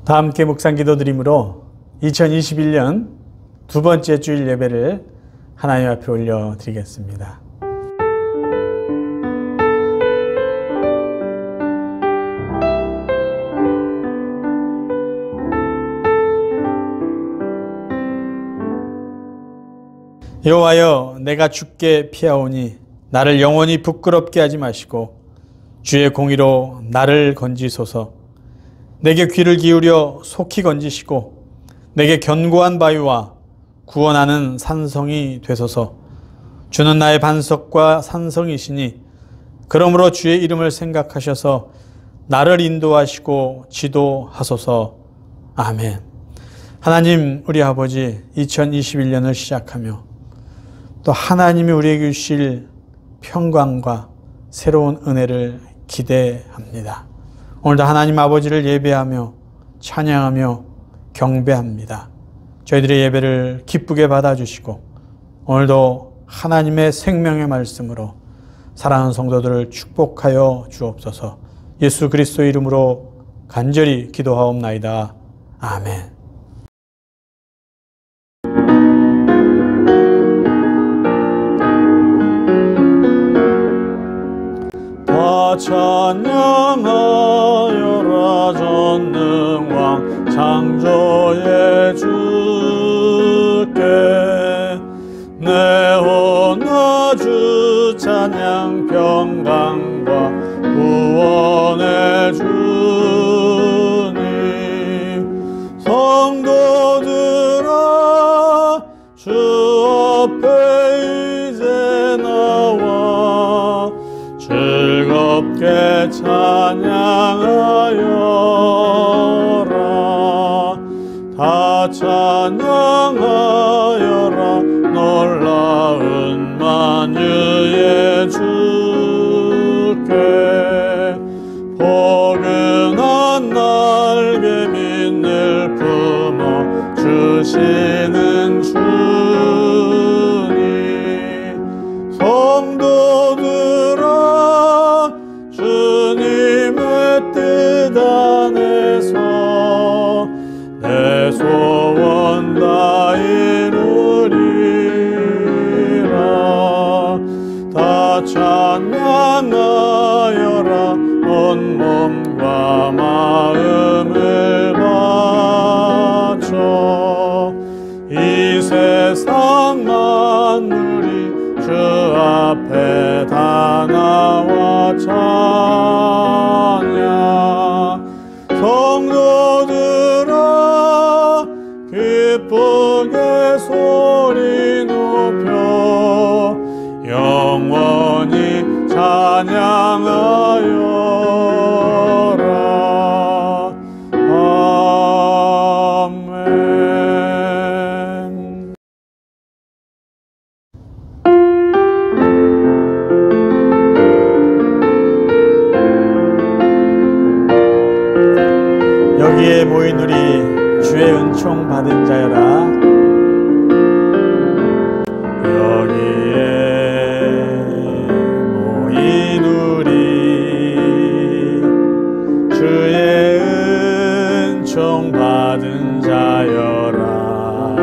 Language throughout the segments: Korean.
다 함께 묵상 기도드림으로 2021년 두 번째 주일 예배를 하나님 앞에 올려드리겠습니다. 여호와여, 내가 주께 피하오니 나를 영원히 부끄럽게 하지 마시고 주의 공의로 나를 건지소서. 내게 귀를 기울여 속히 건지시고 내게 견고한 바위와 구원하는 산성이 되소서. 주는 나의 반석과 산성이시니 그러므로 주의 이름을 생각하셔서 나를 인도하시고 지도하소서. 아멘. 하나님, 우리 아버지, 2021년을 시작하며 또 하나님이 우리에게 주실 평강과 새로운 은혜를 기대합니다. 오늘도 하나님 아버지를 예배하며 찬양하며 경배합니다. 저희들의 예배를 기쁘게 받아주시고 오늘도 하나님의 생명의 말씀으로 사랑하는 성도들을 축복하여 주옵소서. 예수 그리스도의 이름으로 간절히 기도하옵나이다. 아멘. 찬양하여라 전능왕 창조의 주께 내 혼나 주 찬양 평강과 구원의 주님 성도들아 주 앞에 이제 나와 즐겁게 찬양하여라. 다 찬양하여라. 놀라운 만유의 주께 포근한 날개 밑을 품어 주시는 주님 성도들아 주님의 뜻 안에서 내 소원 다 이루리라. 다 찬양하여라. 온 몸과 마음을 바쳐 이 세상 만물이 주 앞에 다 나와 찬양 성도들아 기쁘게 소리 높여 영원히 찬양하여라. 아멘. 여기에 모인 우리 주의 은총 받은 자여라. 여기에 모인 우리 주의 은총 받은 자여라.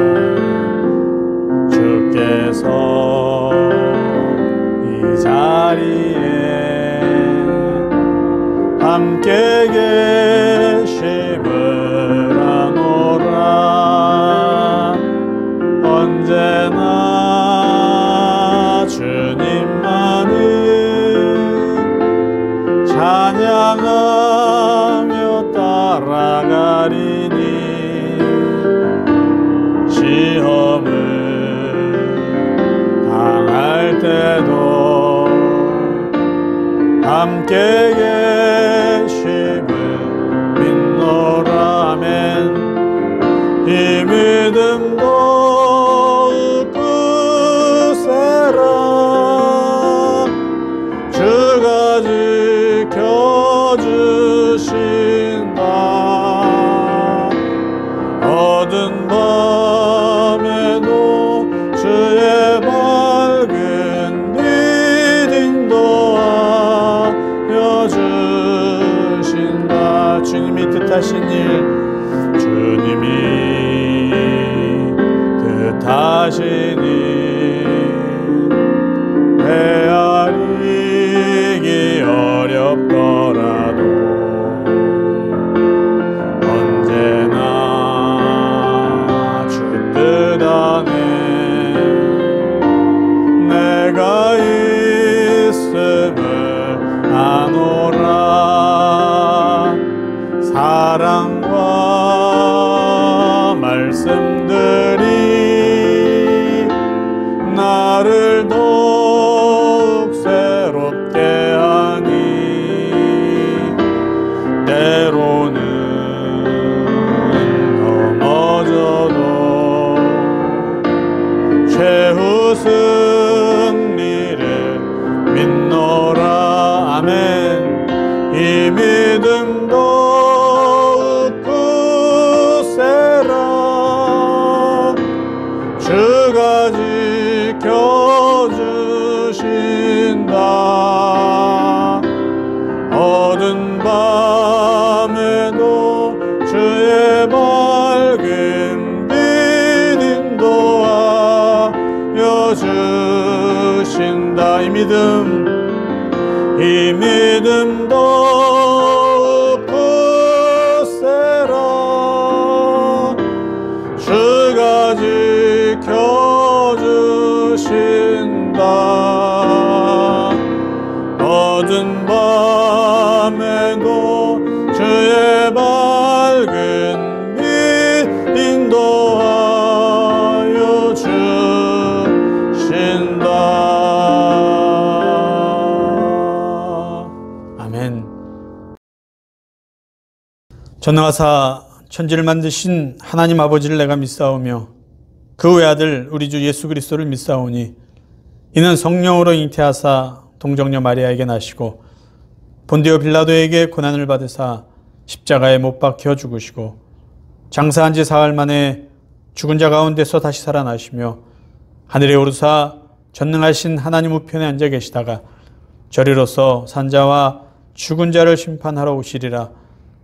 주께서 이 자리에 함께 계심을 아노라. 언제나 주님만을 찬양하며 따라가리니 시험을 당할 때도 함께 계심을 믿노라. 아멘. 이 믿음도 으꾸세라. 주가 지켜주신다. 어두운 밤에도 주의 밝은 빛 인도하여 주신다. 주님이 뜻하신 일 주님이 뜻하시니 헤아리기 어렵더라도 언제나 주 뜻 안에 내가 있음을 아노라. 사랑과 말씀들이 나를 더욱 새롭게 하니 때로는 넘어져도 최후 승리를 믿노라. 아멘. 이 믿음 더욱 굳세라. 주가 지켜주신다. 어두운 밤에도 주의 밝은 빛 인도하여 주신다. 이 믿음 더욱 굳세라. 주가 지켜주신다. 어두운 밤에도 주의 밝은 빛 인도하여 주신다. 아멘. 전능하사 천지를 만드신 하나님 아버지를 내가 믿사오며 그 외아들 우리 주 예수 그리스도를 믿사오니 이는 성령으로 잉태하사 동정녀 마리아에게 나시고 본디오 빌라도에게 고난을 받으사 십자가에 못 박혀 죽으시고 장사한 지 사흘 만에 죽은 자 가운데서 다시 살아나시며 하늘에 오르사 전능하신 하나님 우편에 앉아 계시다가 저리로서 산자와 죽은 자를 심판하러 오시리라.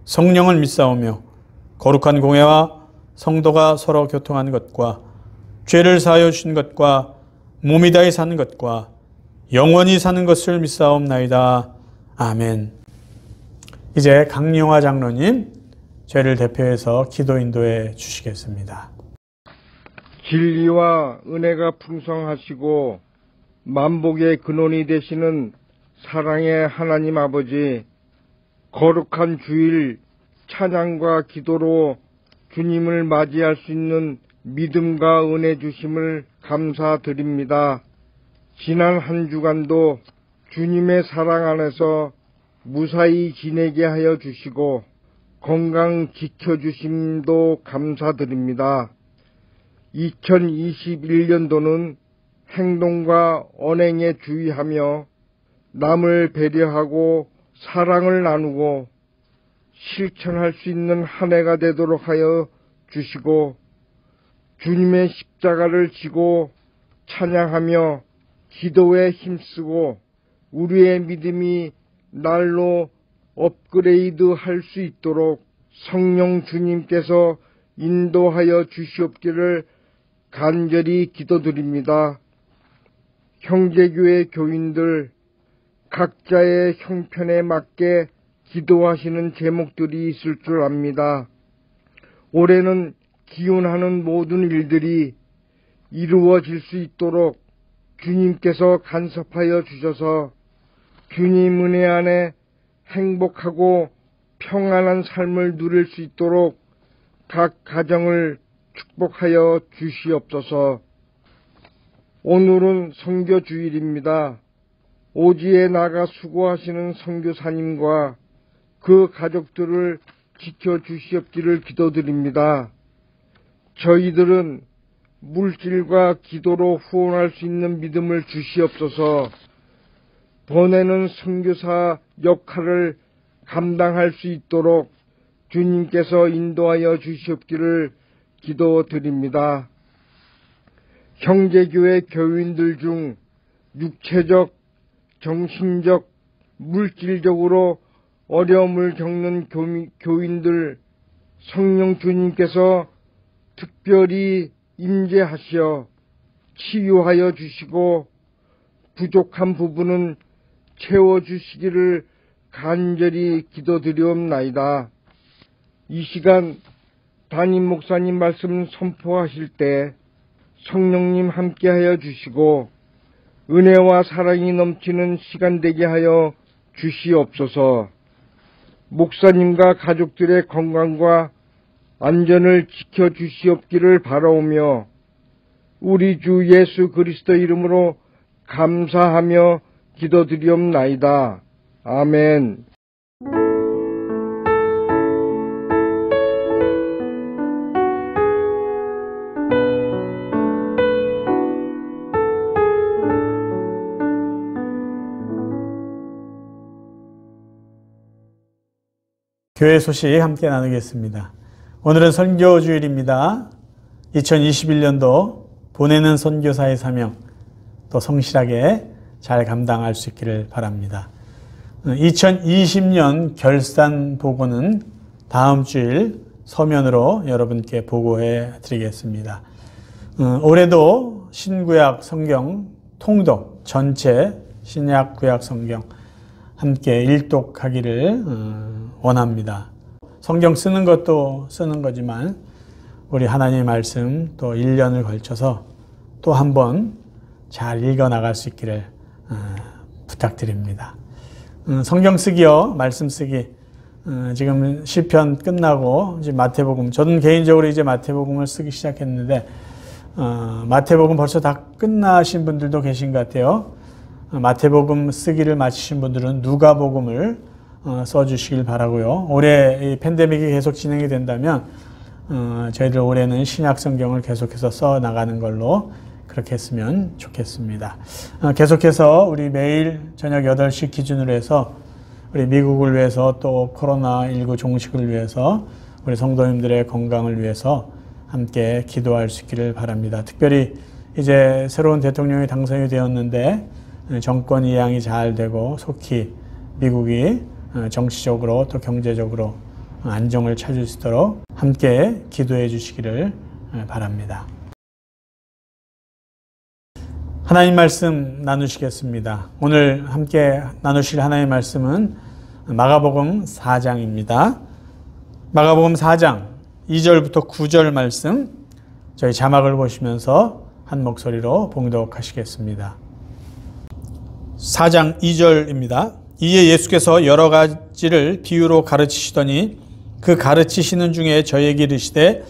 성령을 믿사오며 거룩한 공회와 성도가 서로 교통하는 것과 죄를 사하여 주신 것과 몸이 다히 사는 것과 영원히 사는 것을 믿사옵나이다. 아멘. 이제 강영화 장로님 저희를 대표해서 기도 인도해 주시겠습니다. 진리와 은혜가 풍성하시고 만복의 근원이 되시는 사랑의 하나님 아버지, 거룩한 주일 찬양과 기도로 주님을 맞이할 수 있는 믿음과 은혜 주심을 감사드립니다. 지난 한 주간도 주님의 사랑 안에서 무사히 지내게 하여 주시고 건강 지켜주심도 감사드립니다. 2021년도는 행동과 언행에 주의하며 남을 배려하고 사랑을 나누고 실천할 수 있는 한 해가 되도록 하여 주시고 주님의 십자가를 지고 찬양하며 기도에 힘쓰고 우리의 믿음이 날로 업그레이드 할 수 있도록 성령 주님께서 인도하여 주시옵기를 간절히 기도드립니다. 형제교회 교인들 각자의 형편에 맞게 기도하시는 제목들이 있을 줄 압니다. 올해는 기원하는 모든 일들이 이루어질 수 있도록 주님께서 간섭하여 주셔서 주님 은혜 안에 행복하고 평안한 삶을 누릴 수 있도록 각 가정을 축복하여 주시옵소서. 오늘은 선교 주일입니다. 오지에 나가 수고하시는 선교사님과 그 가족들을 지켜주시옵기를 기도드립니다. 저희들은 물질과 기도로 후원할 수 있는 믿음을 주시옵소서. 보내는 선교사 역할을 감당할 수 있도록 주님께서 인도하여 주시옵기를 기도드립니다. 형제교회 교인들 중 육체적, 정신적, 물질적으로 어려움을 겪는 교인들 성령 주님께서 특별히 임재하시어 치유하여 주시고 부족한 부분은 채워주시기를 간절히 기도드리옵나이다. 이 시간 담임 목사님 말씀 선포하실 때 성령님 함께하여 주시고 은혜와 사랑이 넘치는 시간 되게 하여 주시옵소서. 목사님과 가족들의 건강과 안전을 지켜주시옵기를 바라오며 우리 주 예수 그리스도 이름으로 감사하며 기도드리옵나이다. 아멘. 교회 소식 함께 나누겠습니다. 오늘은 선교주일입니다. 2021년도 보내는 선교사의 사명 또 성실하게 잘 감당할 수 있기를 바랍니다. 2020년 결산 보고는 다음 주일 서면으로 여러분께 보고해 드리겠습니다. 올해도 신구약 성경 통독 전체 신약 구약 성경 함께 일독하기를 원합니다. 성경 쓰는 것도 쓰는 거지만 우리 하나님의 말씀 또 1년을 걸쳐서 또 한 번 잘 읽어 나갈 수 있기를 부탁드립니다. 성경 쓰기요, 말씀 쓰기. 지금 시편 끝나고 이제 마태복음. 저는 개인적으로 이제 마태복음을 쓰기 시작했는데 마태복음 벌써 다 끝나신 분들도 계신 것 같아요. 마태복음 쓰기를 마치신 분들은 누가복음을 써주시길 바라고요. 올해 이 팬데믹이 계속 진행이 된다면 저희들 올해는 신약 성경을 계속해서 써 나가는 걸로 그렇게 했으면 좋겠습니다. 계속해서 우리 매일 저녁 8시 기준으로 해서 우리 미국을 위해서 또 코로나19 종식을 위해서 우리 성도님들의 건강을 위해서 함께 기도할 수 있기를 바랍니다. 특별히 이제 새로운 대통령이 당선이 되었는데 정권 이양이 잘 되고 속히 미국이 정치적으로 또 경제적으로 안정을 찾을 수 있도록 함께 기도해 주시기를 바랍니다. 하나님 말씀 나누시겠습니다. 오늘 함께 나누실 하나님 말씀은 마가복음 4장입니다. 마가복음 4장 2절부터 9절 말씀 저희 자막을 보시면서 한 목소리로 봉독하시겠습니다. 4장 2절입니다. 이에 예수께서 여러 가지를 비유로 가르치시더니 그 가르치시는 중에 저에게 이르시되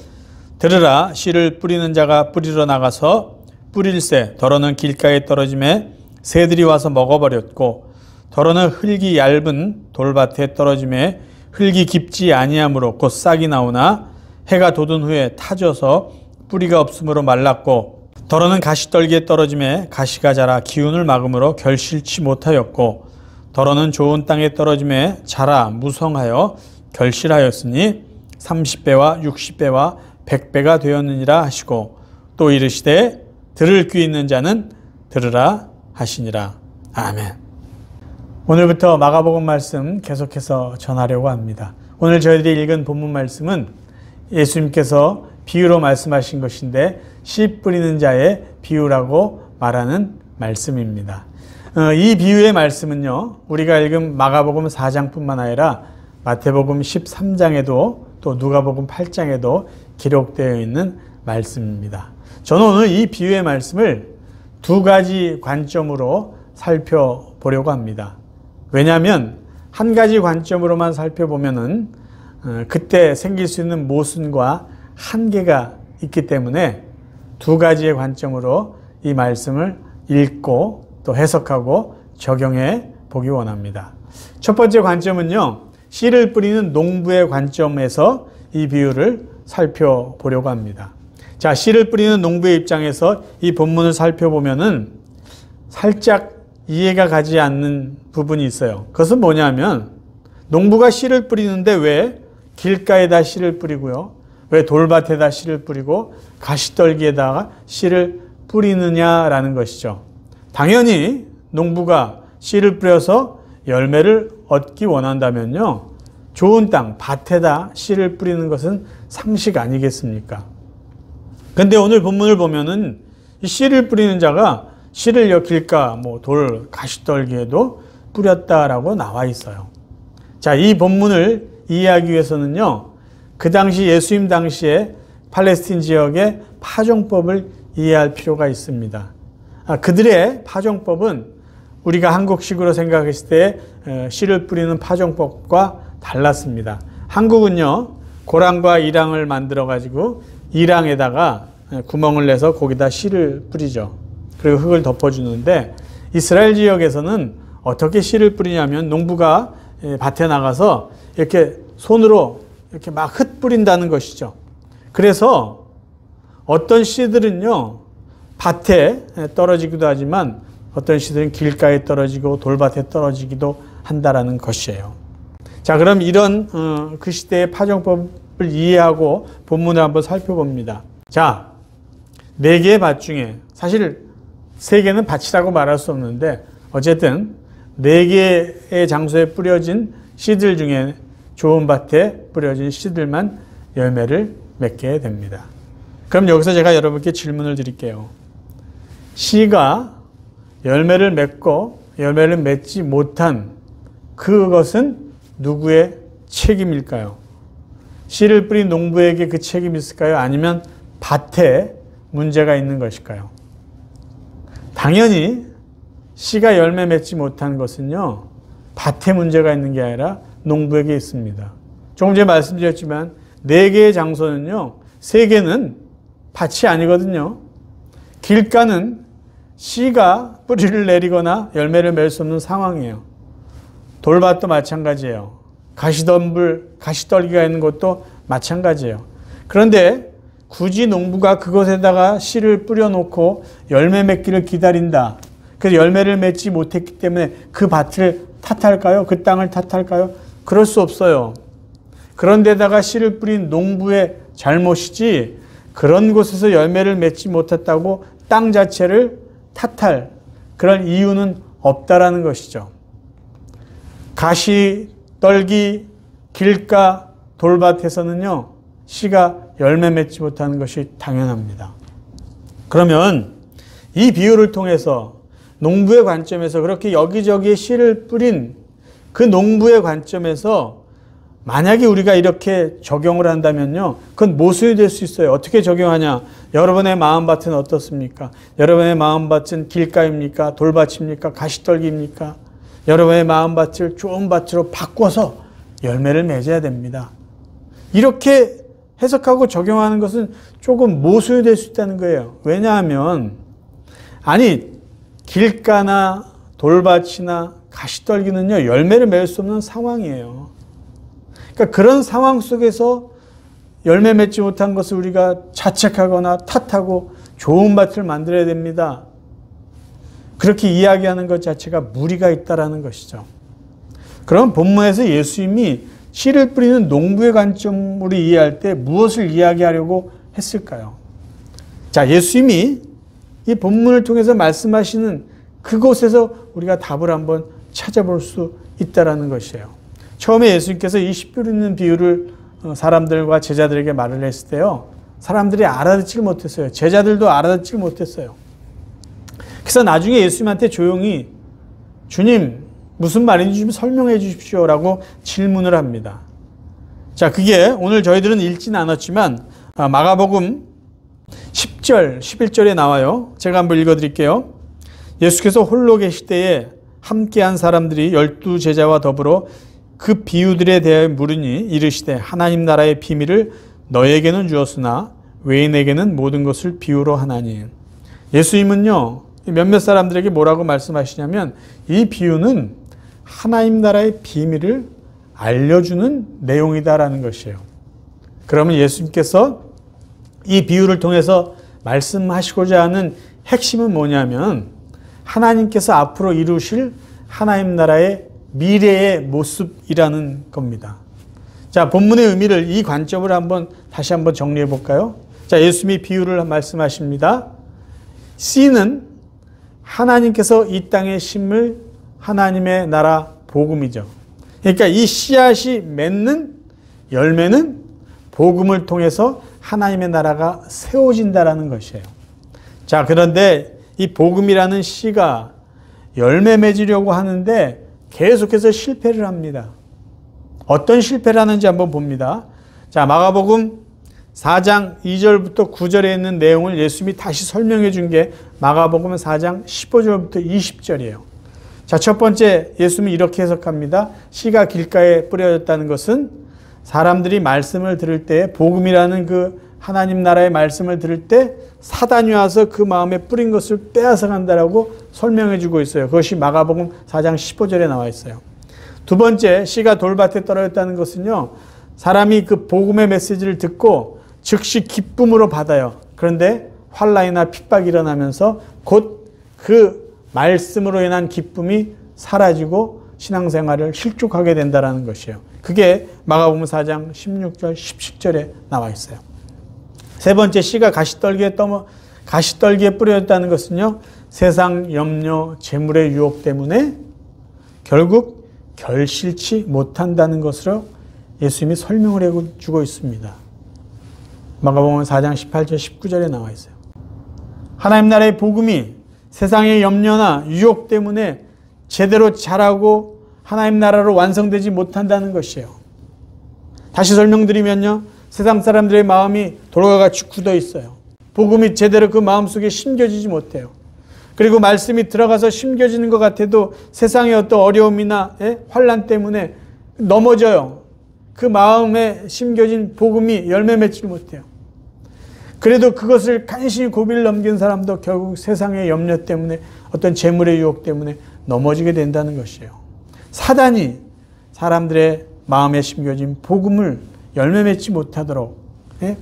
들으라 씨를 뿌리는 자가 뿌리러 나가서 뿌릴새 더러는 길가에 떨어짐에 새들이 와서 먹어버렸고 더러는 흙이 얇은 돌밭에 떨어짐에 흙이 깊지 아니하므로 곧 싹이 나오나 해가 돋은 후에 타져서 뿌리가 없으므로 말랐고 더러는 가시떨기에 떨어짐에 가시가 자라 기운을 막음으로 결실치 못하였고 더러는 좋은 땅에 떨어짐에 자라 무성하여 결실하였으니 30배와 60배와 100배가 되었느니라 하시고 또 이르시되 들을 귀 있는 자는 들으라 하시니라. 아멘. 오늘부터 마가복음 말씀 계속해서 전하려고 합니다. 오늘 저희들이 읽은 본문 말씀은 예수님께서 비유로 말씀하신 것인데 씨 뿌리는 자의 비유라고 말하는 말씀입니다. 이 비유의 말씀은요, 우리가 읽은 마가복음 4장뿐만 아니라 마태복음 13장에도 또 누가복음 8장에도 기록되어 있는 말씀입니다. 저는 오늘 이 비유의 말씀을 두 가지 관점으로 살펴보려고 합니다. 왜냐하면 한 가지 관점으로만 살펴보면은 그때 생길 수 있는 모순과 한계가 있기 때문에 두 가지의 관점으로 이 말씀을 읽고 또 해석하고 적용해 보기 원합니다. 첫 번째 관점은요, 씨를 뿌리는 농부의 관점에서 이 비유를 살펴보려고 합니다. 자, 씨를 뿌리는 농부의 입장에서 이 본문을 살펴보면은 살짝 이해가 가지 않는 부분이 있어요. 그것은 뭐냐면 농부가 씨를 뿌리는데 왜 길가에다 씨를 뿌리고요, 왜 돌밭에다 씨를 뿌리고 가시떨기에다가 씨를 뿌리느냐라는 것이죠. 당연히 농부가 씨를 뿌려서 열매를 얻기 원한다면요, 좋은 땅, 밭에다 씨를 뿌리는 것은 상식 아니겠습니까? 근데 오늘 본문을 보면은 이 씨를 뿌리는 자가 씨를 길가, 돌, 가시떨기에도 뿌렸다라고 나와 있어요. 자, 이 본문을 이해하기 위해서는요, 그 당시 예수님 당시에 팔레스틴 지역의 파종법을 이해할 필요가 있습니다. 그들의 파종법은 우리가 한국식으로 생각했을 때 씨를 뿌리는 파종법과 달랐습니다. 한국은요, 고랑과 이랑을 만들어 가지고 이랑에다가 구멍을 내서 거기다 씨를 뿌리죠. 그리고 흙을 덮어주는데, 이스라엘 지역에서는 어떻게 씨를 뿌리냐면 농부가 밭에 나가서 이렇게 손으로 이렇게 막 흙 뿌린다는 것이죠. 그래서 어떤 씨들은요, 밭에 떨어지기도 하지만 어떤 씨들은 길가에 떨어지고 돌밭에 떨어지기도 한다라는 것이에요. 자, 그럼 이런 그 시대의 파종법을 이해하고 본문을 한번 살펴봅니다. 자, 4개의 밭 중에, 사실 3개는 밭이라고 말할 수 없는데 어쨌든 4개의 장소에 뿌려진 씨들 중에 좋은 밭에 뿌려진 씨들만 열매를 맺게 됩니다. 그럼 여기서 제가 여러분께 질문을 드릴게요. 씨가 열매를 맺고 열매를 맺지 못한 그것은 누구의 책임일까요? 씨를 뿌린 농부에게 그 책임이 있을까요? 아니면 밭에 문제가 있는 것일까요? 당연히 씨가 열매 맺지 못한 것은요, 밭에 문제가 있는 게 아니라 농부에게 있습니다. 조금 전에 말씀드렸지만 4개의 장소는요, 3개는 밭이 아니거든요. 길가는 씨가 뿌리를 내리거나 열매를 맺을 수 없는 상황이에요. 돌밭도 마찬가지예요. 가시떨기가 있는 곳도 마찬가지예요. 그런데 굳이 농부가 그것에다가 씨를 뿌려놓고 열매 맺기를 기다린다. 그래서 열매를 맺지 못했기 때문에 그 밭을 탓할까요? 그 땅을 탓할까요? 그럴 수 없어요. 그런 데다가 씨를 뿌린 농부의 잘못이지, 그런 곳에서 열매를 맺지 못했다고 땅 자체를 탓할 그런 이유는 없다라는 것이죠. 가시, 떨기, 길가, 돌밭에서는요, 씨가 열매 맺지 못하는 것이 당연합니다. 그러면 이 비유를 통해서 농부의 관점에서, 그렇게 여기저기에 씨를 뿌린 그 농부의 관점에서 만약에 우리가 이렇게 적용을 한다면요, 그건 모순이 될 수 있어요. 어떻게 적용하냐? 여러분의 마음밭은 어떻습니까? 여러분의 마음밭은 길가입니까? 돌밭입니까? 가시떨기입니까? 여러분의 마음밭을 좋은 밭으로 바꿔서 열매를 맺어야 됩니다. 이렇게 해석하고 적용하는 것은 조금 모순이 될 수 있다는 거예요. 왜냐하면, 길가나 돌밭이나 가시떨기는요, 열매를 맺을 수 없는 상황이에요. 그러니까 그런 상황 속에서 열매 맺지 못한 것을 우리가 자책하거나 탓하고 좋은 밭을 만들어야 됩니다. 그렇게 이야기하는 것 자체가 무리가 있다라는 것이죠. 그럼 본문에서 예수님이 씨를 뿌리는 농부의 관점으로 이해할 때 무엇을 이야기하려고 했을까요? 자, 예수님이 이 본문을 통해서 말씀하시는 그곳에서 우리가 답을 한번 찾아볼 수 있다라는 것이에요. 처음에 예수님께서 이 씨 뿌리는 비유를 사람들과 제자들에게 말을 했을 때요, 사람들이 알아듣지 못했어요. 제자들도 알아듣지 못했어요. 그래서 나중에 예수님한테 조용히 주님 무슨 말인지 좀 설명해 주십시오라고 질문을 합니다. 자, 그게 오늘 저희들은 읽진 않았지만 마가복음 10절, 11절에 나와요. 제가 한번 읽어드릴게요. 예수께서 홀로 계실 때에 함께한 사람들이 12 제자와 더불어 그 비유들에 대하여 물으니 이르시되 하나님 나라의 비밀을 너에게는 주었으나 외인에게는 모든 것을 비유로 하나니. 예수님은요, 몇몇 사람들에게 뭐라고 말씀하시냐면 이 비유는 하나님 나라의 비밀을 알려주는 내용이다라는 것이에요. 그러면 예수님께서 이 비유를 통해서 말씀하시고자 하는 핵심은 뭐냐면 하나님께서 앞으로 이루실 하나님 나라의 미래의 모습이라는 겁니다. 자, 본문의 의미를 이 관점을 다시 한번 정리해 볼까요? 자, 예수님이 비유를 말씀하십니다. 씨는 하나님께서 이 땅에 심을 하나님의 나라 복음이죠. 그러니까 이 씨앗이 맺는 열매는 복음을 통해서 하나님의 나라가 세워진다라는 것이에요. 자, 그런데 이 복음이라는 씨가 열매 맺으려고 하는데 계속해서 실패를 합니다. 어떤 실패를 하는지 한번 봅니다. 자, 마가복음 4장 2절부터 9절에 있는 내용을 예수님이 다시 설명해 준 게 마가복음 4장 15절부터 20절이에요. 자, 첫 번째 예수님이 이렇게 해석합니다. 씨가 길가에 뿌려졌다는 것은 사람들이 말씀을 들을 때, 복음이라는 그 하나님 나라의 말씀을 들을 때 사단이 와서 그 마음에 뿌린 것을 빼앗아 간다라고 설명해 주고 있어요. 그것이 마가복음 4장 15절에 나와 있어요. 두 번째, 씨가 돌밭에 떨어졌다는 것은요, 사람이 그 복음의 메시지를 듣고 즉시 기쁨으로 받아요. 그런데 환난이나 핍박이 일어나면서 곧 그 말씀으로 인한 기쁨이 사라지고 신앙생활을 실족하게 된다는 것이에요. 그게 마가복음 4장 16절, 17절에 나와 있어요. 세 번째, 씨가 가시떨기에 뿌려졌다는 것은요, 세상 염려, 재물의 유혹 때문에 결국 결실치 못한다는 것으로 예수님이 설명을 해주고 있습니다. 마가복음 4장 18절, 19절에 나와 있어요. 하나님 나라의 복음이 세상의 염려나 유혹 때문에 제대로 자라고 하나님 나라로 완성되지 못한다는 것이에요. 다시 설명드리면요, 세상 사람들의 마음이 돌과 같이 굳어 있어요. 복음이 제대로 그 마음속에 심겨지지 못해요. 그리고 말씀이 들어가서 심겨지는 것 같아도 세상의 어떤 어려움이나 환난 때문에 넘어져요. 그 마음에 심겨진 복음이 열매 맺지 못해요. 그래도 그것을 간신히 고비를 넘긴 사람도 결국 세상의 염려 때문에 어떤 재물의 유혹 때문에 넘어지게 된다는 것이에요. 사단이 사람들의 마음에 심겨진 복음을 열매 맺지 못하도록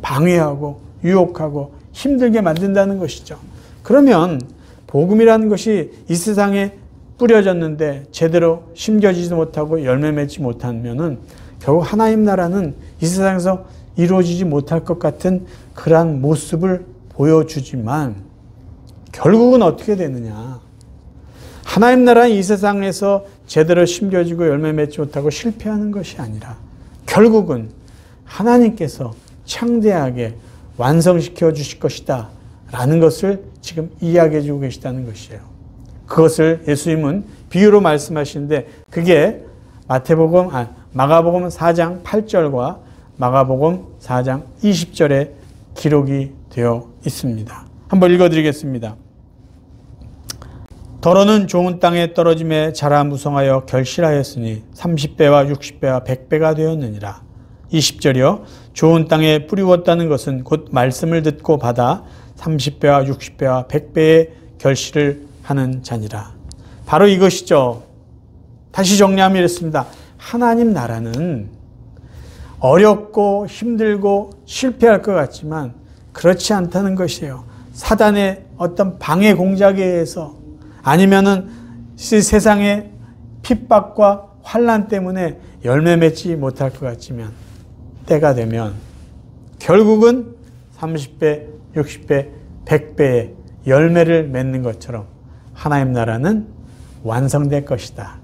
방해하고 유혹하고 힘들게 만든다는 것이죠. 그러면 복음이라는 것이 이 세상에 뿌려졌는데 제대로 심겨지지 못하고 열매 맺지 못하면은 결국 하나님 나라는 이 세상에서 이루어지지 못할 것 같은 그러한 모습을 보여주지만 결국은 어떻게 되느냐. 하나님 나라는 이 세상에서 제대로 심겨지고 열매 맺지 못하고 실패하는 것이 아니라 결국은 하나님께서 창대하게 완성시켜 주실 것이다 라는 것을 지금 이야기해 주고 계시다는 것이에요. 그것을 예수님은 비유로 말씀하시는데 그게 마가복음 4장 8절과 마가복음 4장 20절에 기록이 되어 있습니다. 한번 읽어드리겠습니다. 더러는 좋은 땅에 떨어짐에 자라 무성하여 결실하였으니 30배와 60배와 100배가 되었느니라. 20절이요. 좋은 땅에 뿌리웠다는 것은 곧 말씀을 듣고 받아 30배와 60배와 100배의 결실을 하는 자니라. 바로 이것이죠. 다시 정리하면 이렇습니다. 하나님 나라는 어렵고 힘들고 실패할 것 같지만 그렇지 않다는 것이에요. 사단의 어떤 방해 공작에 의해서 아니면은 세상의 핍박과 환난 때문에 열매 맺지 못할 것 같지만 때가 되면 결국은 30배, 60배, 100배의 열매를 맺는 것처럼 하나님 나라는 완성될 것이다.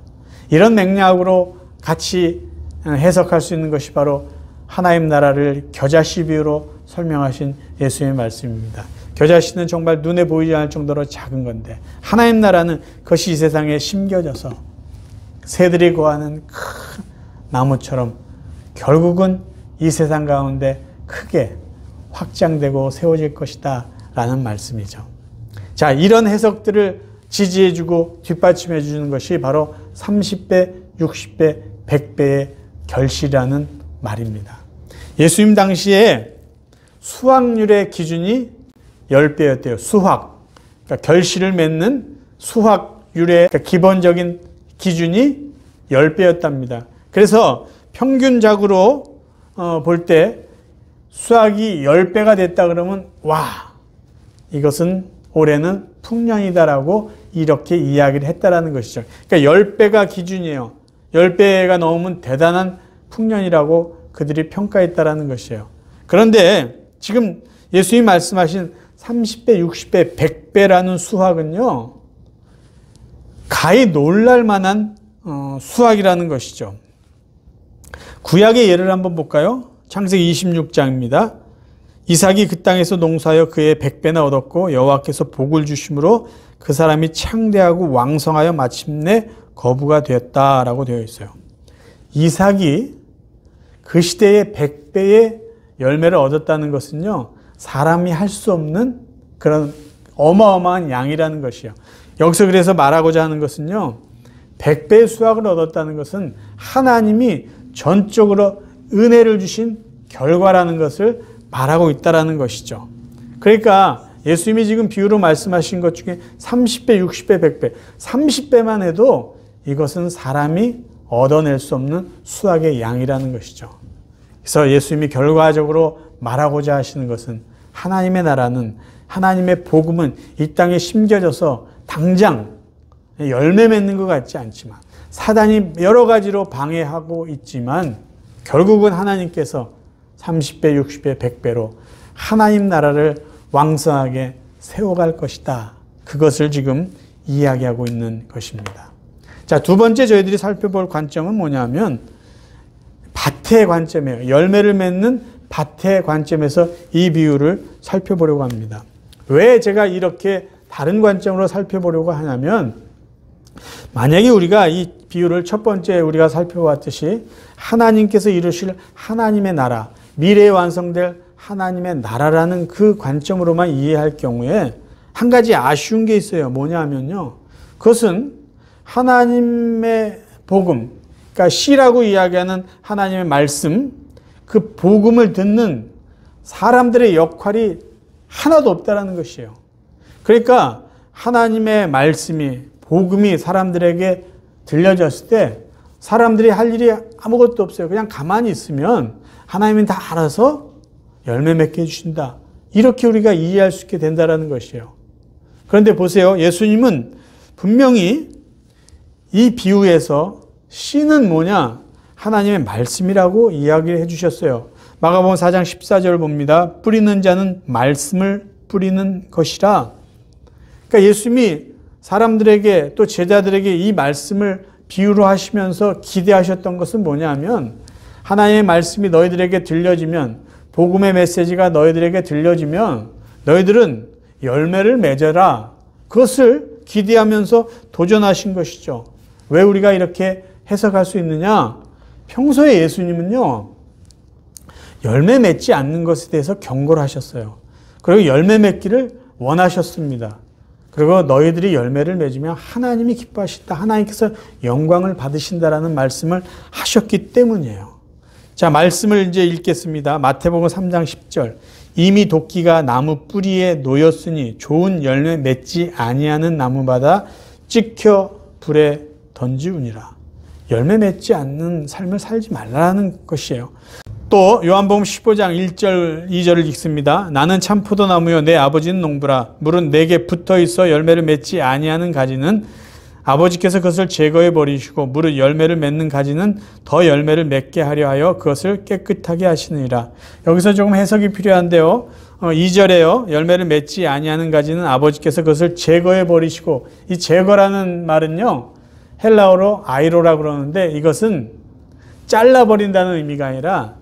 이런 맥락으로 같이 해석할 수 있는 것이 바로 하나님 나라를 겨자씨 비유로 설명하신 예수님의 말씀입니다. 겨자씨는 정말 눈에 보이지 않을 정도로 작은 건데 하나님 나라는 그것이 이 세상에 심겨져서 새들이 거하는 큰 나무처럼 결국은 이 세상 가운데 크게 확장되고 세워질 것이다 라는 말씀이죠. 자, 이런 해석들을 지지해주고 뒷받침해 주는 것이 바로 30배, 60배, 100배의 결실이라는 말입니다. 예수님 당시에 수확률의 기준이 10배였대요. 수확. 그러니까 결실을 맺는 수확률의 기본적인 기준이 10배였답니다. 그래서 평균적으로 볼 때 수확이 10배가 됐다 그러면 와, 이것은 올해는 풍년이다라고 이렇게 이야기를 했다라는 것이죠. 그러니까 10배가 기준이에요. 10배가 넘으면 대단한 풍년이라고 그들이 평가했다라는 것이에요. 그런데 지금 예수님이 말씀하신 30배, 60배, 100배라는 수확은요, 가히 놀랄 만한 수확이라는 것이죠. 구약의 예를 한번 볼까요? 창세기 26장입니다. 이삭이 그 땅에서 농사하여 그의 100배나 얻었고 여호와께서 복을 주심으로 그 사람이 창대하고 왕성하여 마침내 거부가 되었다라고 되어 있어요. 이삭이 그 시대에 100배의 열매를 얻었다는 것은요, 사람이 할 수 없는 그런 어마어마한 양이라는 것이요. 여기서 그래서 말하고자 하는 것은요, 100배의 수확을 얻었다는 것은 하나님이 전적으로 은혜를 주신 결과라는 것을 말하고 있다는 것이죠. 그러니까 예수님이 지금 비유로 말씀하신 것 중에 30배, 60배, 100배, 30배만 해도 이것은 사람이 얻어낼 수 없는 수확의 양이라는 것이죠. 그래서 예수님이 결과적으로 말하고자 하시는 것은 하나님의 나라는, 하나님의 복음은 이 땅에 심겨져서 당장 열매 맺는 것 같지 않지만 사단이 여러 가지로 방해하고 있지만 결국은 하나님께서 30배, 60배, 100배로 하나님 나라를 왕성하게 세워갈 것이다. 그것을 지금 이야기하고 있는 것입니다. 자, 두 번째 저희들이 살펴볼 관점은 뭐냐면 밭의 관점이에요. 열매를 맺는 밭의 관점에서 이 비유를 살펴보려고 합니다. 왜 제가 이렇게 다른 관점으로 살펴보려고 하냐면, 만약에 우리가 이 비유를 첫 번째 우리가 살펴봤듯이 하나님께서 이루실 하나님의 나라, 미래에 완성될 하나님의 나라라는 그 관점으로만 이해할 경우에 한 가지 아쉬운 게 있어요. 뭐냐면요, 그것은 하나님의 복음, 그러니까 시라고 이야기하는 하나님의 말씀, 그 복음을 듣는 사람들의 역할이 하나도 없다라는 것이에요. 그러니까 하나님의 말씀이, 복음이 사람들에게 들려졌을 때 사람들이 할 일이 아무것도 없어요. 그냥 가만히 있으면 하나님은 다 알아서 열매 맺게 해주신다. 이렇게 우리가 이해할 수 있게 된다는 것이에요. 그런데 보세요. 예수님은 분명히 이 비유에서 씨는 뭐냐? 하나님의 말씀이라고 이야기를 해주셨어요. 마가복음 4장 14절 봅니다. 뿌리는 자는 말씀을 뿌리는 것이라. 그러니까 예수님이 사람들에게 또 제자들에게 이 말씀을 비유로 하시면서 기대하셨던 것은 뭐냐면, 하나님의 말씀이 너희들에게 들려지면, 복음의 메시지가 너희들에게 들려지면 너희들은 열매를 맺어라. 그것을 기대하면서 도전하신 것이죠. 왜 우리가 이렇게 해석할 수 있느냐? 평소에 예수님은요, 열매 맺지 않는 것에 대해서 경고를 하셨어요. 그리고 열매 맺기를 원하셨습니다. 그리고 너희들이 열매를 맺으면 하나님이 기뻐하신다. 하나님께서 영광을 받으신다라는 말씀을 하셨기 때문이에요. 자, 말씀을 이제 읽겠습니다. 마태복음 3장 10절. 이미 도끼가 나무 뿌리에 놓였으니 좋은 열매 맺지 아니하는 나무마다 찍혀 불에 던지우니라. 열매 맺지 않는 삶을 살지 말라는 것이에요. 또 요한복음 15장 1절 2절을 읽습니다. 나는 참 포도나무요 내 아버지는 농부라. 물은 내게 붙어있어 열매를 맺지 아니하는 가지는 아버지께서 그것을 제거해 버리시고 무릇 열매를 맺는 가지는 더 열매를 맺게 하려 하여 그것을 깨끗하게 하시느니라. 여기서 조금 해석이 필요한데요. 2절에요. 열매를 맺지 아니하는 가지는 아버지께서 그것을 제거해 버리시고, 이 제거라는 말은요, 헬라어로 아이로라 그러는데 이것은 잘라버린다는 의미가 아니라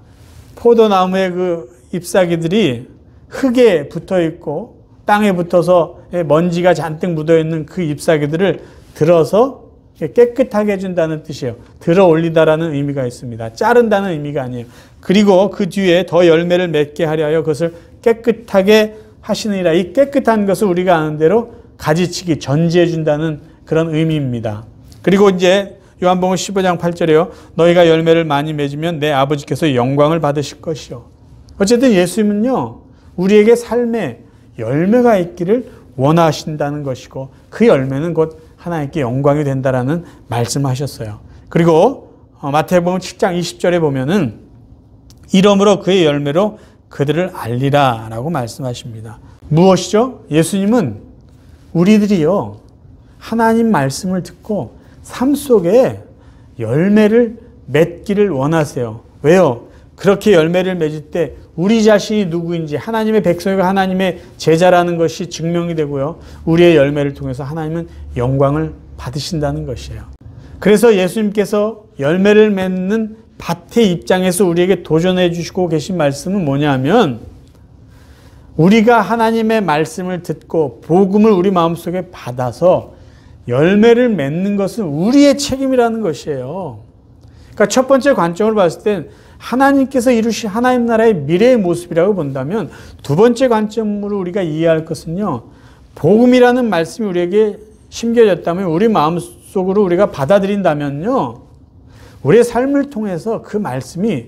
포도나무의 그 잎사귀들이 흙에 붙어 있고 땅에 붙어서 먼지가 잔뜩 묻어 있는 그 잎사귀들을 들어서 깨끗하게 해준다는 뜻이에요. 들어 올리다라는 의미가 있습니다. 자른다는 의미가 아니에요. 그리고 그 뒤에 더 열매를 맺게 하려 하여 그것을 깨끗하게 하시느니라. 이 깨끗한 것을 우리가 아는 대로 가지치기, 전지해 준다는 그런 의미입니다. 그리고 이제 요한복음 15장 8절에요. 너희가 열매를 많이 맺으면 내 아버지께서 영광을 받으실 것이요. 어쨌든 예수님은요, 우리에게 삶에 열매가 있기를 원하신다는 것이고, 그 열매는 곧 하나님께 영광이 된다라는 말씀하셨어요. 그리고 마태복음 7장 20절에 보면은 이러므로 그의 열매로 그들을 알리라 라고 말씀하십니다. 무엇이죠? 예수님은 우리들이요, 하나님 말씀을 듣고 삶 속에 열매를 맺기를 원하세요. 왜요? 그렇게 열매를 맺을 때 우리 자신이 누구인지, 하나님의 백성이고 하나님의 제자라는 것이 증명이 되고요. 우리의 열매를 통해서 하나님은 영광을 받으신다는 것이에요. 그래서 예수님께서 열매를 맺는 밭의 입장에서 우리에게 도전해 주시고 계신 말씀은 뭐냐면 우리가 하나님의 말씀을 듣고 복음을 우리 마음속에 받아서 열매를 맺는 것은 우리의 책임이라는 것이에요. 그러니까 첫 번째 관점을 봤을 땐 하나님께서 이루신 하나님 나라의 미래의 모습이라고 본다면 두 번째 관점으로 우리가 이해할 것은요. 복음이라는 말씀이 우리에게 심겨졌다면 우리 마음속으로 우리가 받아들인다면요. 우리의 삶을 통해서 그 말씀이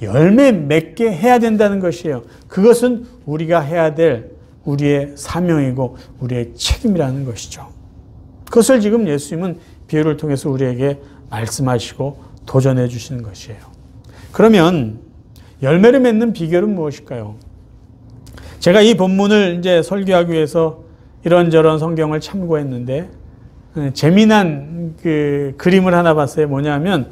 열매 맺게 해야 된다는 것이에요. 그것은 우리가 해야 될 우리의 사명이고 우리의 책임이라는 것이죠. 그것을 지금 예수님은 비유를 통해서 우리에게 말씀하시고 도전해 주시는 것이에요. 그러면 열매를 맺는 비결은 무엇일까요? 제가 이 본문을 이제 설교하기 위해서 이런저런 성경을 참고했는데 재미난 그 그림을 하나 봤어요. 뭐냐면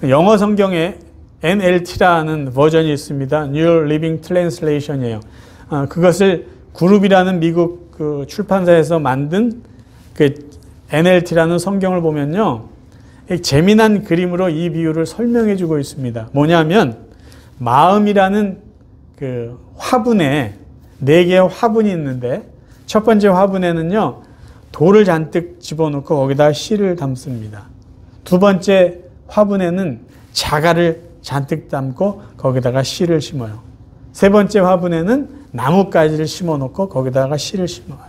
영어 성경에 NLT라는 버전이 있습니다. New Living Translation이에요. 그것을 그룹이라는 미국 그 출판사에서 만든 그 NLT라는 성경을 보면요. 재미난 그림으로 이 비유를 설명해 주고 있습니다. 뭐냐면 마음이라는 그 화분에 4개의 화분이 있는데 첫 번째 화분에는요. 돌을 잔뜩 집어넣고 거기다 씨를 담습니다. 두 번째 화분에는 자갈을 잔뜩 담고 거기다가 씨를 심어요. 세 번째 화분에는 나뭇가지를 심어놓고 거기다가 씨를 심어요.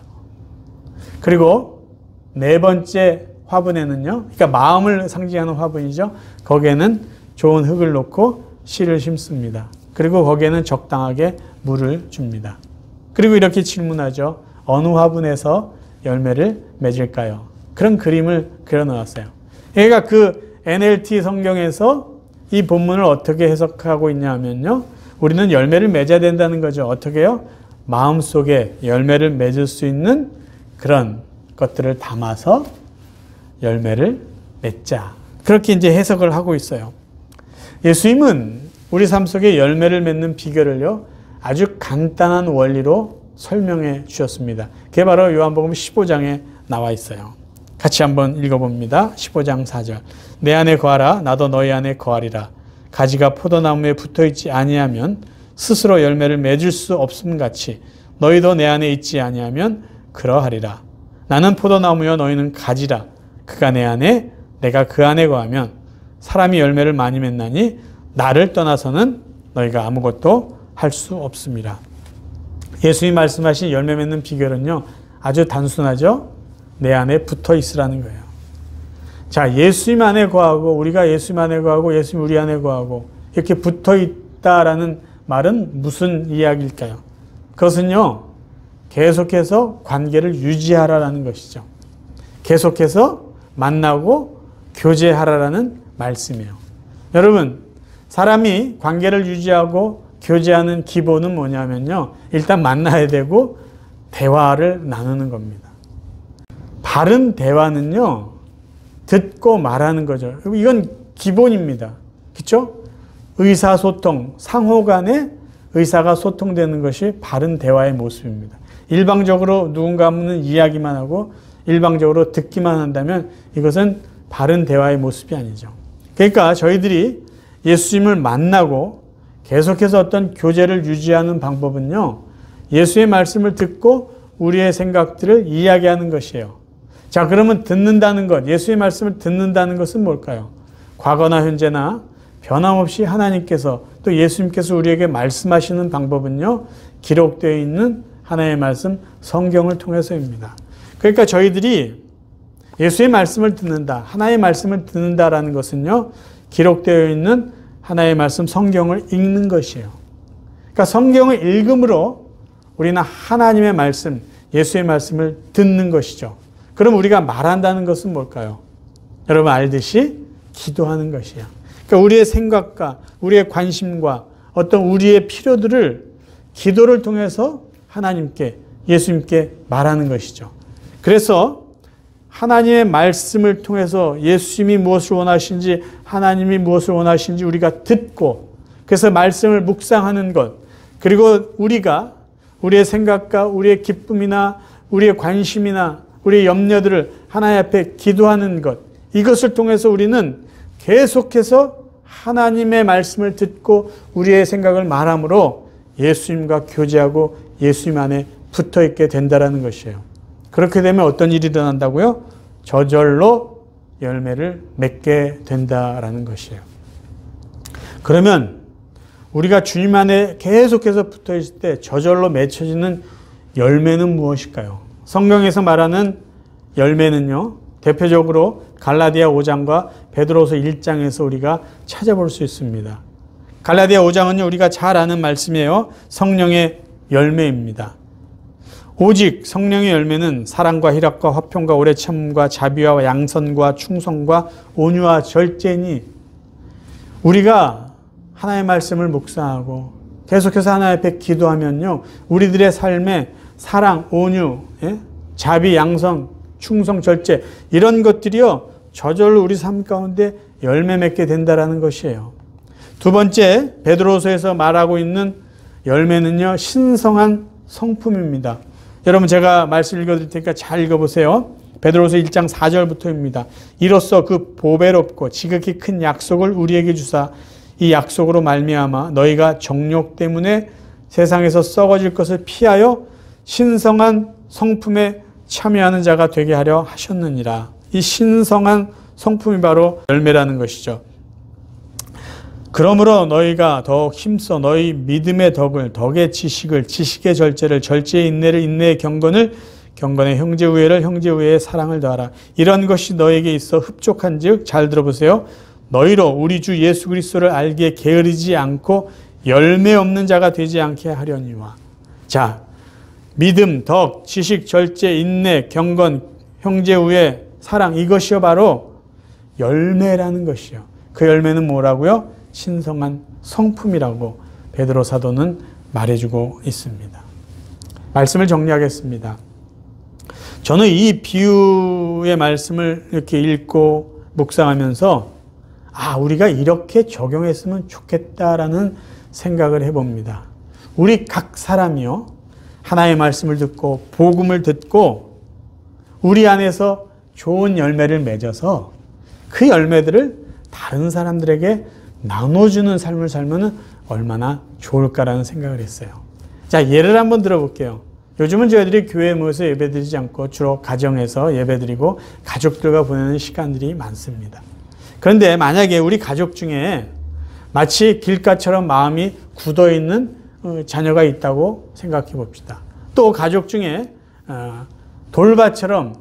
그리고 네 번째 화분에는요. 그러니까 마음을 상징하는 화분이죠. 거기에는 좋은 흙을 놓고 씨를 심습니다. 그리고 거기에는 적당하게 물을 줍니다. 그리고 이렇게 질문하죠. 어느 화분에서 열매를 맺을까요? 그런 그림을 그려놓았어요. 그러니까 그 NLT 성경에서 이 본문을 어떻게 해석하고 있냐면요. 우리는 열매를 맺어야 된다는 거죠. 어떻게요? 마음속에 열매를 맺을 수 있는 그런 것들을 담아서 열매를 맺자. 그렇게 이제 해석을 하고 있어요. 예수님은 우리 삶 속에 열매를 맺는 비결을요. 아주 간단한 원리로 설명해 주셨습니다. 그게 바로 요한복음 15장에 나와 있어요. 같이 한번 읽어봅니다. 15장 4절. 내 안에 거하라 나도 너희 안에 거하리라. 가지가 포도나무에 붙어있지 아니하면 스스로 열매를 맺을 수 없음 같이 너희도 내 안에 있지 아니하면 그러하리라. 나는 포도나무여 너희는 가지라. 그가 내 안에 내가 그 안에 거하면 사람이 열매를 많이 맺나니 나를 떠나서는 너희가 아무것도 할 수 없습니다. 예수님이 말씀하신 열매 맺는 비결은요. 아주 단순하죠. 내 안에 붙어 있으라는 거예요. 자, 예수님 안에 거하고 우리가 예수님 안에 거하고 예수님 우리 안에 거하고 이렇게 붙어 있다라는 말은 무슨 이야기일까요? 그것은요. 계속해서 관계를 유지하라라는 것이죠. 계속해서 만나고 교제하라라는 말씀이에요. 여러분, 사람이 관계를 유지하고 교제하는 기본은 뭐냐면요. 일단 만나야 되고 대화를 나누는 겁니다. 바른 대화는요. 듣고 말하는 거죠. 이건 기본입니다. 그렇죠? 의사소통, 상호 간에 의사가 소통되는 것이 바른 대화의 모습입니다. 일방적으로 누군가 하면 이야기만 하고 일방적으로 듣기만 한다면 이것은 바른 대화의 모습이 아니죠. 그러니까 저희들이 예수님을 만나고 계속해서 어떤 교제를 유지하는 방법은요. 예수의 말씀을 듣고 우리의 생각들을 이야기하는 것이에요. 자, 그러면 듣는다는 것, 예수의 말씀을 듣는다는 것은 뭘까요? 과거나 현재나 변함없이 하나님께서 또 예수님께서 우리에게 말씀하시는 방법은요. 기록되어 있는 하나님의 말씀, 성경을 통해서입니다. 그러니까 저희들이 예수의 말씀을 듣는다, 하나의 말씀을 듣는다라는 것은요. 기록되어 있는 하나의 말씀, 성경을 읽는 것이에요. 그러니까 성경을 읽음으로 우리는 하나님의 말씀, 예수의 말씀을 듣는 것이죠. 그럼 우리가 말한다는 것은 뭘까요? 여러분 알듯이 기도하는 것이에요. 그러니까 우리의 생각과 우리의 관심과 어떤 우리의 필요들을 기도를 통해서 하나님께, 예수님께 말하는 것이죠. 그래서 하나님의 말씀을 통해서 예수님이 무엇을 원하시는지, 하나님이 무엇을 원하시는지 우리가 듣고, 그래서 말씀을 묵상하는 것, 그리고 우리가 우리의 생각과 우리의 기쁨이나 우리의 관심이나 우리의 염려들을 하나님 앞에 기도하는 것, 이것을 통해서 우리는 계속해서 하나님의 말씀을 듣고 우리의 생각을 말함으로 예수님과 교제하고 예수님 안에 붙어 있게 된다라는 것이에요. 그렇게 되면 어떤 일이 일어난다고요? 저절로 열매를 맺게 된다라는 것이에요. 그러면 우리가 주님 안에 계속해서 붙어 있을 때 저절로 맺혀지는 열매는 무엇일까요? 성경에서 말하는 열매는요, 대표적으로 갈라디아 5장과 베드로서 1장에서 우리가 찾아볼 수 있습니다. 갈라디아 5장은요, 우리가 잘 아는 말씀이에요. 성령의 열매입니다. 오직 성령의 열매는 사랑과 희락과 화평과 오래 참음과 자비와 양선과 충성과 온유와 절제니, 우리가 하나님의 말씀을 묵상하고 계속해서 하나님 앞에 기도하면요, 우리들의 삶에 사랑, 온유, 자비, 양선, 충성, 절제, 이런 것들이요 저절로 우리 삶 가운데 열매 맺게 된다라는 것이에요. 두 번째, 베드로서에서 말하고 있는 열매는요, 신성한 성품입니다. 여러분, 제가 말씀 읽어드릴 테니까 잘 읽어보세요. 베드로서 1장 4절부터입니다. 이로써 그 보배롭고 지극히 큰 약속을 우리에게 주사 이 약속으로 말미암아 너희가 정욕 때문에 세상에서 썩어질 것을 피하여 신성한 성품에 참여하는 자가 되게 하려 하셨느니라. 이 신성한 성품이 바로 열매라는 것이죠. 그러므로 너희가 더욱 힘써 너희 믿음의 덕을, 덕의 지식을, 지식의 절제를, 절제의 인내를, 인내의 경건을, 경건의 형제 우애를, 형제 우애의 사랑을 더하라. 이런 것이 너에게 있어 흡족한즉, 잘 들어보세요. 너희로 우리 주 예수 그리스도를 알기에 게으르지 않고 열매 없는 자가 되지 않게 하려니와. 자, 믿음, 덕, 지식, 절제, 인내, 경건, 형제 우애, 사랑, 이것이요 바로 열매라는 것이요. 그 열매는 뭐라고요? 신성한 성품이라고 베드로 사도는 말해주고 있습니다. 말씀을 정리하겠습니다. 저는 이 비유의 말씀을 이렇게 읽고 묵상하면서 우리가 이렇게 적용했으면 좋겠다라는 생각을 해봅니다. 우리 각 사람이요, 하나의 말씀을 듣고 복음을 듣고 우리 안에서 좋은 열매를 맺어서 그 열매들을 다른 사람들에게 나눠주는 삶을 살면 얼마나 좋을까라는 생각을 했어요. 자, 예를 한번 들어볼게요. 요즘은 저희들이 교회에 모여서 예배드리지 않고 주로 가정에서 예배드리고 가족들과 보내는 시간들이 많습니다. 그런데 만약에 우리 가족 중에 마치 길가처럼 마음이 굳어있는 자녀가 있다고 생각해 봅시다. 또 가족 중에 돌밭처럼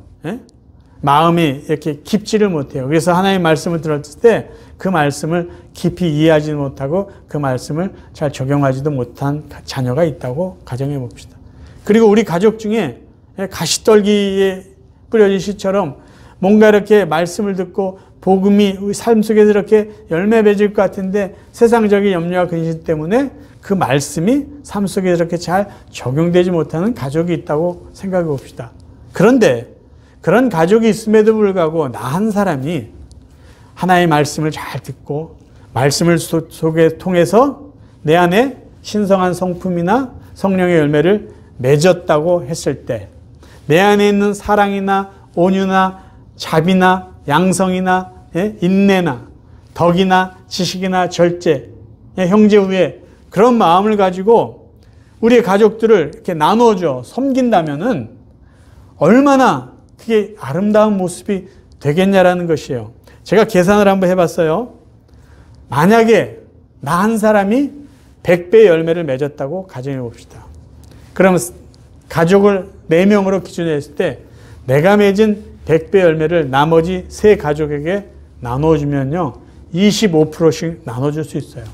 마음이 이렇게 깊지를 못해요. 그래서 하나님의 말씀을 들었을 때 그 말씀을 깊이 이해하지 못하고 그 말씀을 잘 적용하지도 못한 자녀가 있다고 가정해 봅시다. 그리고 우리 가족 중에 가시떨기에 뿌려진 씨처럼 뭔가 이렇게 말씀을 듣고 복음이 우리 삶 속에서 이렇게 열매 맺을 것 같은데 세상적인 염려와 근심 때문에 그 말씀이 삶 속에 이렇게 잘 적용되지 못하는 가족이 있다고 생각해 봅시다. 그런데 그런 가족이 있음에도 불구하고 나 한 사람이 하나의 말씀을 잘 듣고 말씀을 속에 통해서 내 안에 신성한 성품이나 성령의 열매를 맺었다고 했을 때 내 안에 있는 사랑이나 온유나 자비나 양성이나 인내나 덕이나 지식이나 절제, 형제 우애, 그런 마음을 가지고 우리의 가족들을 이렇게 나눠줘 섬긴다면은 얼마나 그게 아름다운 모습이 되겠냐라는 것이에요. 제가 계산을 한번 해봤어요. 만약에 나 한 사람이 100배의 열매를 맺었다고 가정해 봅시다. 그러면 가족을 4명으로 기준으로 했을 때 내가 맺은 100배 열매를 나머지 3 가족에게 나눠주면요 25%씩 나눠줄 수 있어요.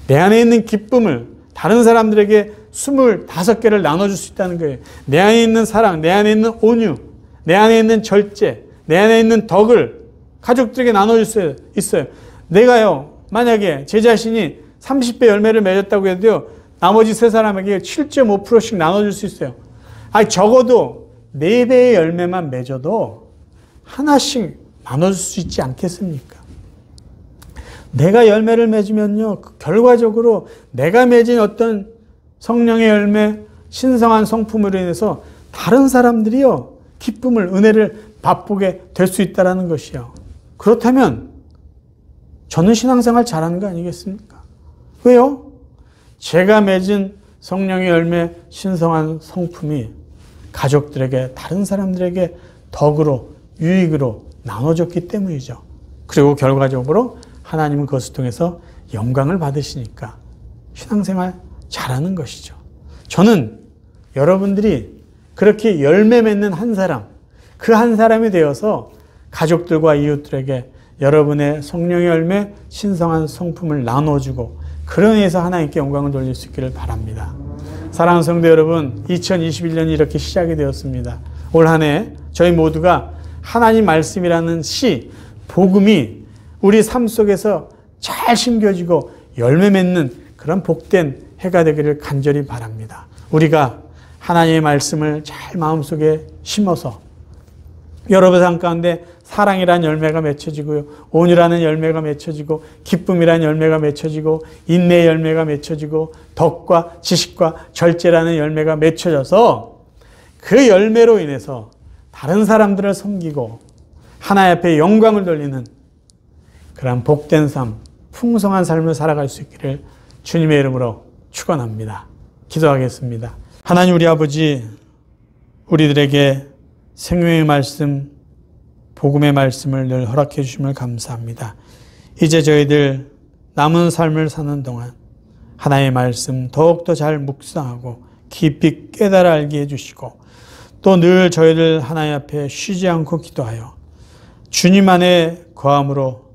내 안에 있는 기쁨을 다른 사람들에게 25개를 나눠줄 수 있다는 거예요. 내 안에 있는 사랑, 내 안에 있는 온유, 내 안에 있는 절제, 내 안에 있는 덕을 가족들에게 나눠줄 수 있어요. 내가요, 만약에 제 자신이 30배 열매를 맺었다고 해도요, 나머지 3사람에게 7.5%씩 나눠줄 수 있어요. 적어도 4배의 열매만 맺어도 하나씩 나눠줄 수 있지 않겠습니까? 내가 열매를 맺으면요, 결과적으로 내가 맺은 어떤 성령의 열매, 신성한 성품으로 인해서 다른 사람들이요, 기쁨을, 은혜를 맛보게 될 수 있다는 것이요. 그렇다면 저는 신앙생활 잘하는 거 아니겠습니까? 왜요? 제가 맺은 성령의 열매 신성한 성품이 가족들에게, 다른 사람들에게 덕으로, 유익으로 나눠졌기 때문이죠. 그리고 결과적으로 하나님은 그것을 통해서 영광을 받으시니까 신앙생활 잘하는 것이죠. 저는 여러분들이 그렇게 열매 맺는 한 사람, 그 한 사람이 되어서 가족들과 이웃들에게 여러분의 성령의 열매, 신성한 성품을 나눠주고 그런 의해서 하나님께 영광을 돌릴 수 있기를 바랍니다. 사랑하는 성도 여러분, 2021년이 이렇게 시작이 되었습니다. 올 한 해 저희 모두가 하나님 말씀이라는 씨, 복음이 우리 삶 속에서 잘 심겨지고 열매 맺는 그런 복된 해가 되기를 간절히 바랍니다. 우리가 하나님의 말씀을 잘 마음속에 심어서 여러분 삶 가운데 사랑이라는 열매가 맺혀지고요, 온유라는 열매가 맺혀지고, 기쁨이라는 열매가 맺혀지고, 인내의 열매가 맺혀지고, 덕과 지식과 절제라는 열매가 맺혀져서 그 열매로 인해서 다른 사람들을 섬기고 하나님 앞에 영광을 돌리는 그런 복된 삶, 풍성한 삶을 살아갈 수 있기를 주님의 이름으로 축원합니다. 기도하겠습니다. 하나님 우리 아버지, 우리들에게 생명의 말씀, 복음의 말씀을 늘 허락해 주심을 감사합니다. 이제 저희들 남은 삶을 사는 동안 하나님의 말씀 더욱더 잘 묵상하고 깊이 깨달아 알게 해주시고, 또 늘 저희들 하나님 앞에 쉬지 않고 기도하여 주님 안에 거함으로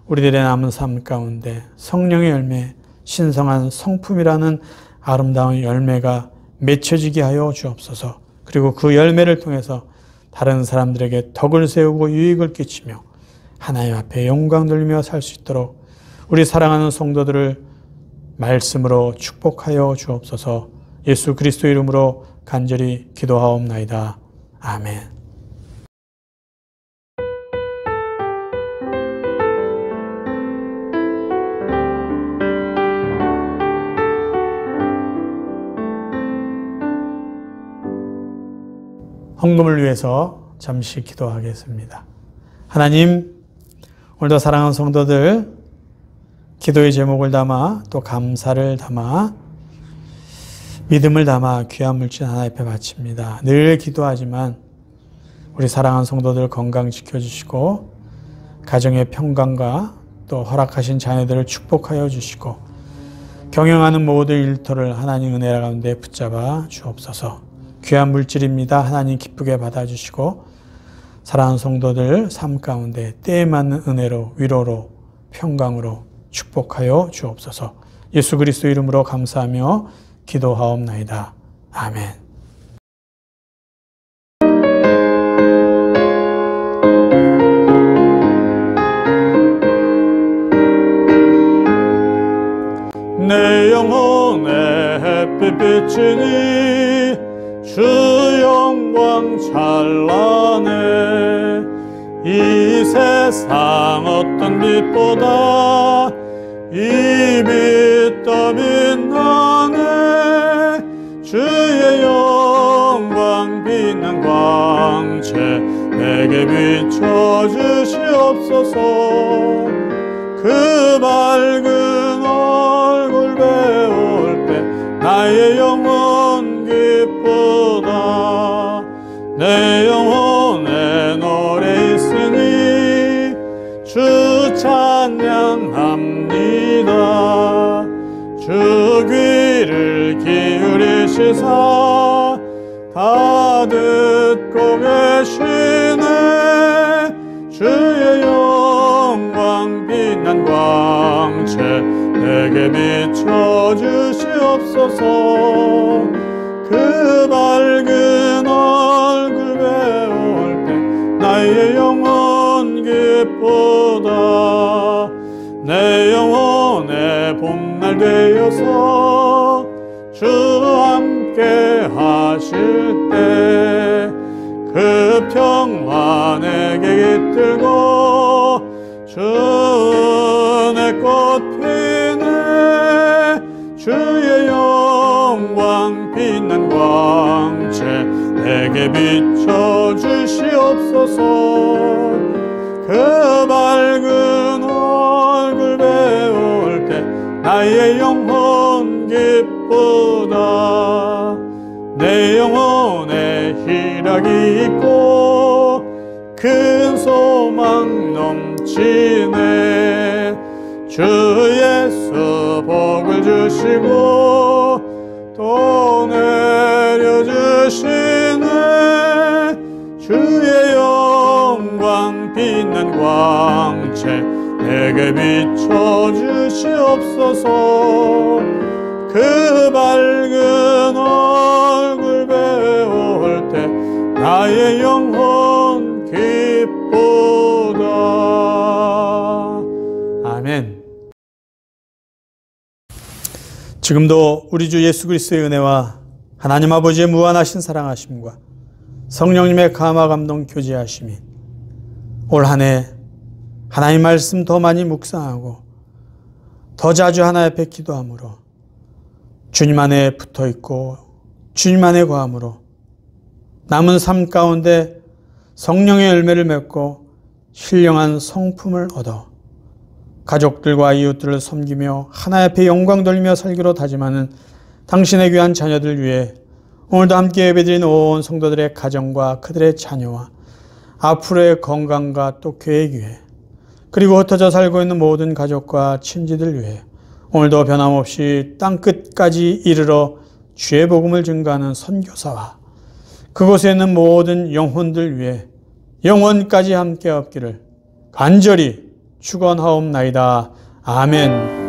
우리들의 남은 삶 가운데 성령의 열매, 신성한 성품이라는 아름다운 열매가 맺혀지게 하여 주옵소서. 그리고 그 열매를 통해서 다른 사람들에게 덕을 세우고 유익을 끼치며 하나님 앞에 영광 돌리며 살 수 있도록 우리 사랑하는 성도들을 말씀으로 축복하여 주옵소서. 예수 그리스도 이름으로 간절히 기도하옵나이다. 아멘. 헌금을 위해서 잠시 기도하겠습니다. 하나님, 오늘도 사랑하는 성도들 기도의 제목을 담아, 또 감사를 담아, 믿음을 담아 귀한 물질 하나님 앞에 바칩니다. 늘 기도하지만 우리 사랑하는 성도들 건강 지켜주시고 가정의 평강과 또 허락하신 자녀들을 축복하여 주시고 경영하는 모든 일터를 하나님 은혜 가운데 붙잡아 주옵소서. 귀한 물질입니다. 하나님 기쁘게 받아주시고 사랑하는 성도들 삶 가운데 때에 맞는 은혜로, 위로로, 평강으로 축복하여 주옵소서. 예수 그리스도 이름으로 감사하며 기도하옵나이다. 아멘. 내 영혼의 햇빛 비치니 주 영광 찬란해. 이 세상 어떤 빛보다 이 빛 더 빛나네. 주의 영광 빛난 광채 내게 비춰주시옵소서. 그 밝은 얼굴 배울 때 나의 영혼 기쁘다. 내 영혼에 노래 있으니 주 찬양합니다. 주 귀를 기울이시사 다 듣고 계시네. 주의 영광 빛난 광채 내게 비춰주시옵소서. 그 밝은 얼굴 배울 때 나의 영혼 기쁘다. 내 영혼의 봄날 되어서 주 함께 하실 때 그 평화 내게 깃들고 주 내 꽃 피네. 주의 영광 빛난 광채 내게 비춰주시옵소서. 그 밝은 얼굴 나의 영혼 기쁘다. 내 영혼에 희락이 있고 큰 소망 넘치네. 주 예수 복을 주시고 또 내려주시네. 주의 영광 빛난 광채 내게 비춰주시옵소서. 그 밝은 얼굴 배울 때 나의 영혼 기쁘다. 아멘. 지금도 우리 주 예수 그리스도의 은혜와 하나님 아버지의 무한하신 사랑하심과 성령님의 감화 감동 교제하심이 올 한 해 하나님 말씀 더 많이 묵상하고 더 자주 하나님 앞에 기도함으로 주님 안에 붙어있고 주님 안에 거함으로 남은 삶 가운데 성령의 열매를 맺고 신령한 성품을 얻어 가족들과 이웃들을 섬기며 하나님 앞에 영광 돌리며 살기로 다짐하는 당신의 귀한 자녀들 위해 오늘도 함께 예배드린 온 성도들의 가정과 그들의 자녀와 앞으로의 건강과 또 계획 위해 그리고 흩어져 살고 있는 모든 가족과 친지들 위해 오늘도 변함없이 땅끝까지 이르러 주의 복음을 증거하는 선교사와 그곳에 있는 모든 영혼들 위해 영원까지 함께 없기를 간절히 축원하옵나이다. 아멘.